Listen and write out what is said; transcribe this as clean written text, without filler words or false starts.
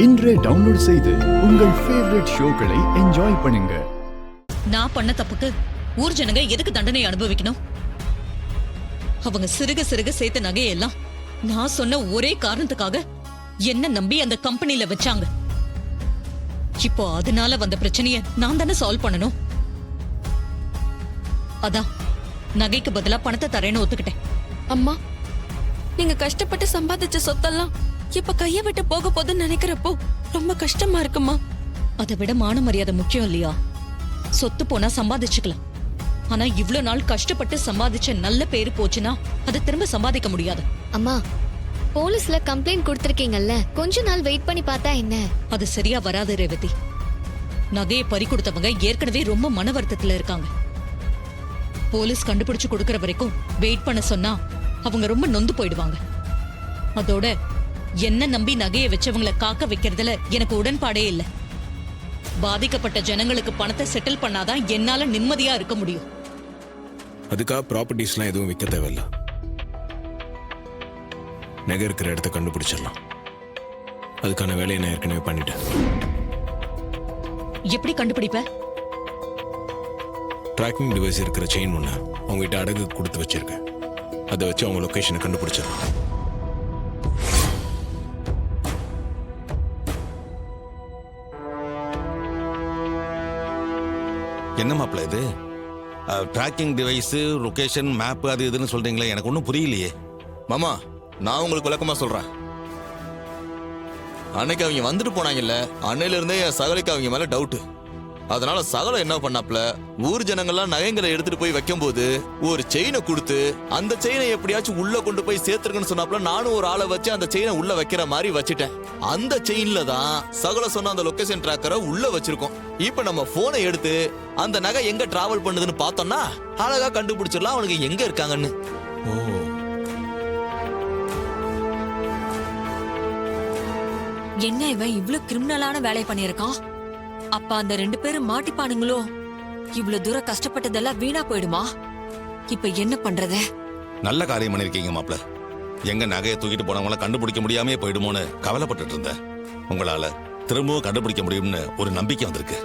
இன்றே டவுன்லோட் செய்து உங்கள் ஃபேவரட் ஷோக்களை என்ஜாய் பண்ணுங்க. நான் பண்ண தப்புக்கு ஊர் ஜனங்க எதுக்கு தண்டனை அனுபவிக்கணும்? அவங்க சிறுக சிறுக சேர்த்த நகையெல்லாம் நான் சொன்ன ஒரே காரணத்துக்காக என்ன நம்பி அந்த கம்பெனில வச்சாங்க. இப்போ அதனால வந்த பிரச்சனைய நான் தானே சால்வ் பண்ணணும். அதான் நகைக்கு பதிலா பணத்தை தரேன்னு ஒத்துக்கிட்டேன். அம்மா, நீங்க கஷ்டப்பட்டு சம்பாதிச்ச சொத்தெல்லாம் இப்ப கைய விட்டு போக போதுன்னு நினைக்கிறப்போ ரொம்ப கஷ்டமா இருக்குமா? அதை விட மான மரியாதை முக்கியம் இல்லையா? சொத்து போனா சம்பாதிச்சுக்கலாம், ஆனா இவ்ளோ நாள் கஷ்டப்பட்டு சம்பாதிச்ச நல்ல பேரு போச்சுன்னா அதை திரும்ப சம்பாதிக்க முடியாது. அம்மா, போலீஸ்ல கம்ப்ளைண்ட் கொடுத்திருக்கீங்கல்ல, கொஞ்ச நாள் வெயிட் பண்ணி பார்த்தா என்ன? அது சரியா வராது ரேவதி. நகையை பறி கொடுத்தவங்க ஏற்கனவே ரொம்ப மன வருத்தத்துல இருக்காங்க. போலீஸ் கண்டுபிடிச்சு கொடுக்கற வரைக்கும் வெயிட் பண்ண சொன்னா அவங்க ரொம்ப நொந்து போயிடுவாங்க. அதோட என்ன நம்பி நகையை வச்சவங்களை காக்க வைக்கிறதுல எனக்கு உடன்பாடே இல்லை. பாதிக்கப்பட்ட ஜனங்களுக்கு பணத்தை செட்டில் பண்ணாதான் என்னால நிம்மதியா இருக்க முடியும். அதுக்காக ப்ராப்பர்ட்டிஸ்லாம் எதுவும் விற்க தேவையில்ல. நகை இருக்கிற இடத்த கண்டுபிடிச்சிடலாம். அதுக்கான வேலையை நான் ஏற்கனவே பண்ணிட்டேன். எப்படி கண்டுபிடிப்ப? ட்ராக்கிங் டிவைஸ் இருக்கிற செயின் ஒன்று அவங்ககிட்ட அடகு கொடுத்து வச்சிருக்கேன். அதை வச்சு அவங்க லொகேஷனை கண்டுபிடிச்சிடலாம். என்ன மாப்பிள்ள இது? ட்ராக்கிங் டிவைஸ், லொகேஷன், மேப் அது இதுன்னு சொல்றீங்களே, எனக்கு ஒன்றும் புரியலையே. மாமா, நான் உங்களுக்கு விளக்கமா சொல்றேன். அன்னைக்கு அவங்க வந்துட்டு போனாங்கல்ல, அன்னையில இருந்தே என் சகலைக்கு அவங்க மேல டவுட். அதனால சகலை என்ன பண்ணாப்ல, ஊர் ஜனங்கள்லாம் நகைங்களை எடுத்துட்டு போய் வைக்கும் போது ஒரு செயினை கொடுத்து அந்த செயினை எப்படியாச்சும் உள்ள கொண்டு போய் சேர்த்துருக்குன்னு சொன்னாப்ல. நானும் ஒரு ஆளை வச்சு அந்த செயினை உள்ள வைக்கிற மாதிரி வச்சுட்டேன். அந்த செயின்ல தான் சகலை சொன்ன அந்த லொகேஷன் டிராக்கரை உள்ள வச்சிருக்கோம். இப்ப நம்ம போனை எடுத்து அந்த நகை எங்க டிராவல் பண்ணுதுன்னு பார்த்தோம்னா அழகா கண்டுபிடிச்சிடலாம் அவனுக்கு எங்க இருக்காங்கன்னு. என்ன இவன் இவ்ளோ கிரிமினலான வேலை பண்ணிருக்கான்? அப்ப அந்த 2 பேரும் மாட்டிப்பானுங்களோ? இவ்ளோ தூரம் கஷ்டப்பட்டதெல்லாம் வீணா போயிடுமா? இப்ப என்ன பண்றது? நல்ல காரியம் பண்ணிருக்கீங்க மாப்பிள்ள. எங்க நகையை தூக்கிட்டு போனவங்கள கண்டுபிடிக்க முடியாமே போயிடுமோன்னு கவலைப்பட்டுட்டு இருந்தேன். உங்களால திரும்பவும் கண்டுபிடிக்க முடியும்னு ஒரு நம்பிக்கை வந்திருக்கு.